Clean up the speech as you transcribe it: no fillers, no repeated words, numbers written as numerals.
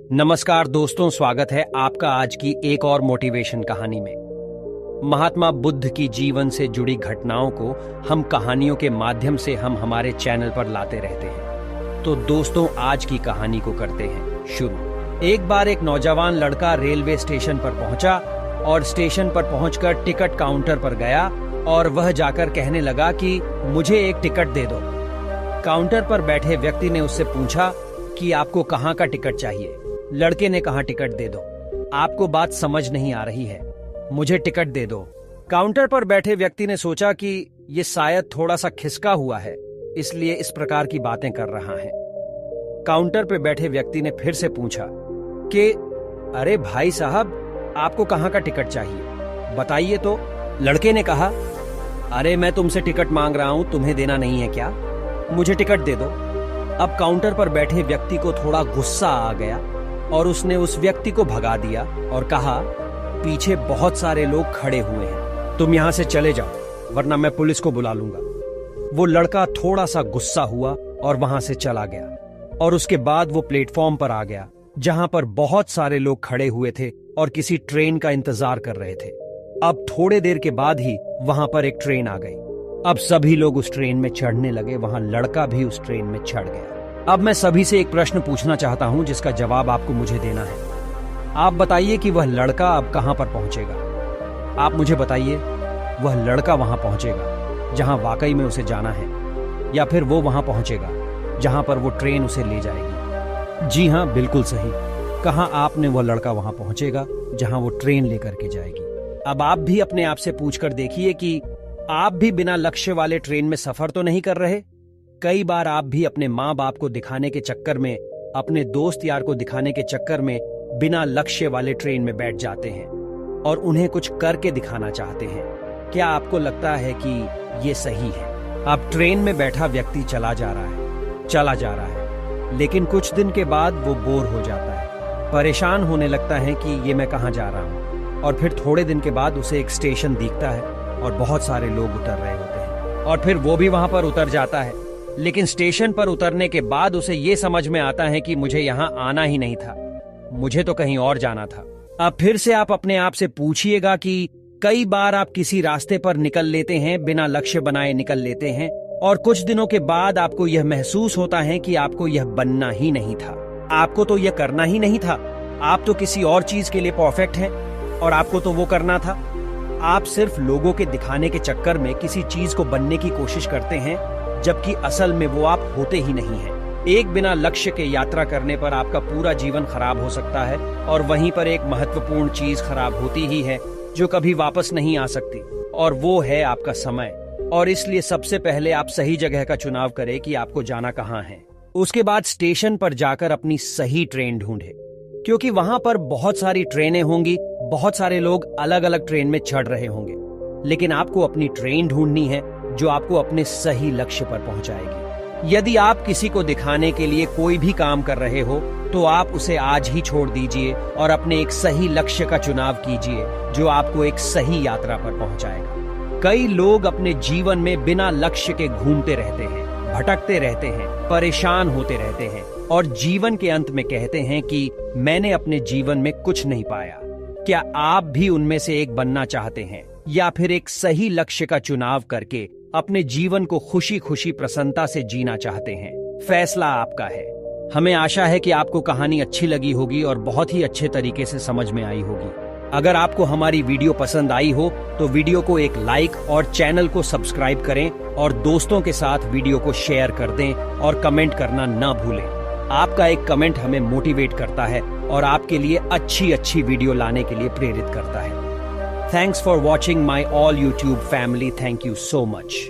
नमस्कार दोस्तों, स्वागत है आपका आज की एक और मोटिवेशन कहानी में। महात्मा बुद्ध की जीवन से जुड़ी घटनाओं को हम कहानियों के माध्यम से हम हमारे चैनल पर लाते रहते हैं। तो दोस्तों, आज की कहानी को करते हैं शुरू। एक बार एक नौजवान लड़का रेलवे स्टेशन पर पहुंचा और स्टेशन पर पहुंचकर टिकट काउंटर पर गया और वह जाकर कहने लगा कि मुझे एक टिकट दे दो। काउंटर पर बैठे व्यक्ति ने उससे पूछा कि आपको कहाँ का टिकट चाहिए। लड़के ने कहा, टिकट दे दो। आपको बात समझ नहीं आ रही है, मुझे टिकट दे दो। काउंटर पर बैठे व्यक्ति ने सोचा कि ये शायद थोड़ा सा खिसका हुआ है, इसलिए इस प्रकार की बातें कर रहा है। काउंटर पर बैठे व्यक्ति ने फिर से पूछा कि अरे भाई साहब, आपको कहाँ का टिकट चाहिए, बताइए तो। लड़के ने कहा, अरे मैं तुमसे टिकट मांग रहा हूं, तुम्हें देना नहीं है क्या? मुझे टिकट दे दो। अब काउंटर पर बैठे व्यक्ति को थोड़ा गुस्सा आ गया और उसने उस व्यक्ति को भगा दिया और कहा, पीछे बहुत सारे लोग खड़े हुए हैं, तुम यहां से चले जाओ वरना मैं पुलिस को बुला लूंगा। वो लड़का थोड़ा सा गुस्सा हुआ और वहां से चला गया और उसके बाद वो प्लेटफॉर्म पर आ गया जहां पर बहुत सारे लोग खड़े हुए थे और किसी ट्रेन का इंतजार कर रहे थे। अब थोड़े देर के बाद ही वहां पर एक ट्रेन आ गई। अब सभी लोग उस ट्रेन में चढ़ने लगे, वहां लड़का भी उस ट्रेन में चढ़ गया। अब मैं सभी से एक प्रश्न पूछना चाहता हूं जिसका जवाब आपको मुझे देना है। आप बताइए कि वह लड़का अब कहां पर पहुंचेगा। आप मुझे बताइए, वह लड़का वहां पहुंचेगा जहां वाकई में उसे जाना है, या फिर वो वहां पहुंचेगा जहां पर वो ट्रेन उसे ले जाएगी? जी हां, बिल्कुल सही कहा आपने, वह लड़का वहां पहुंचेगा जहां वो ट्रेन लेकर के जाएगी। अब आप भी अपने आप से पूछकर देखिए कि आप भी बिना लक्ष्य वाले ट्रेन में सफर तो नहीं कर रहे। कई बार आप भी अपने माँ बाप को दिखाने के चक्कर में, अपने दोस्त यार को दिखाने के चक्कर में बिना लक्ष्य वाले ट्रेन में बैठ जाते हैं और उन्हें कुछ करके दिखाना चाहते हैं। क्या आपको लगता है कि ये सही है? अब ट्रेन में बैठा व्यक्ति चला जा रहा है, लेकिन कुछ दिन के बाद वो बोर हो जाता है, परेशान होने लगता है कि ये मैं कहाँ जा रहा हूँ। और फिर थोड़े दिन के बाद उसे एक स्टेशन दिखता है और बहुत सारे लोग उतर रहे होते हैं और फिर वो भी वहां पर उतर जाता है। लेकिन स्टेशन पर उतरने के बाद उसे ये समझ में आता है कि मुझे यहाँ आना ही नहीं था, मुझे तो कहीं और जाना था। अब फिर से आप अपने आप से पूछिएगा कि कई बार आप किसी रास्ते पर निकल लेते हैं, बिना लक्ष्य बनाए निकल लेते हैं, और कुछ दिनों के बाद आपको यह महसूस होता है कि आपको यह बनना ही नहीं था, आपको तो यह करना ही नहीं था। आप तो किसी और चीज के लिए परफेक्ट हैं और आपको तो वो करना था। आप सिर्फ लोगों के दिखाने के चक्कर में किसी चीज को बनने की कोशिश करते हैं, जबकि असल में वो आप होते ही नहीं हैं। एक बिना लक्ष्य के यात्रा करने पर आपका पूरा जीवन खराब हो सकता है और वहीं पर एक महत्वपूर्ण चीज खराब होती ही है जो कभी वापस नहीं आ सकती, और वो है आपका समय। और इसलिए सबसे पहले आप सही जगह का चुनाव करें कि आपको जाना कहाँ है। उसके बाद स्टेशन पर जाकर अपनी सही ट्रेन ढूंढे, क्योंकि वहां पर बहुत सारी ट्रेनें होंगी, बहुत सारे लोग अलग अलग ट्रेन में चढ़ रहे होंगे, लेकिन आपको अपनी ट्रेन ढूंढनी है जो आपको अपने सही लक्ष्य पर पहुंचाएगी। यदि आप किसी को दिखाने के लिए कोई भी काम कर रहे हो तो आप उसे आज ही छोड़ दीजिए और अपने एक सही लक्ष्य का चुनाव कीजिए जो आपको एक सही यात्रा पर पहुंचाएगा। कई लोग अपने जीवन में बिना लक्ष्य के घूमते रहते हैं, भटकते रहते हैं, परेशान होते रहते हैं और जीवन के अंत में कहते हैं कि मैंने अपने जीवन में कुछ नहीं पाया। क्या आप भी उनमें से एक बनना चाहते हैं, या फिर एक सही लक्ष्य का चुनाव करके अपने जीवन को खुशी खुशी प्रसन्नता से जीना चाहते हैं? फैसला आपका है। हमें आशा है कि आपको कहानी अच्छी लगी होगी और बहुत ही अच्छे तरीके से समझ में आई होगी। अगर आपको हमारी वीडियो पसंद आई हो तो वीडियो को एक लाइक और चैनल को सब्सक्राइब करें और दोस्तों के साथ वीडियो को शेयर कर दें और कमेंट करना न भूलें। आपका एक कमेंट हमें मोटिवेट करता है और आपके लिए अच्छी वीडियो लाने के लिए प्रेरित करता है। Thanks for watching my all YouTube family. Thank you so much.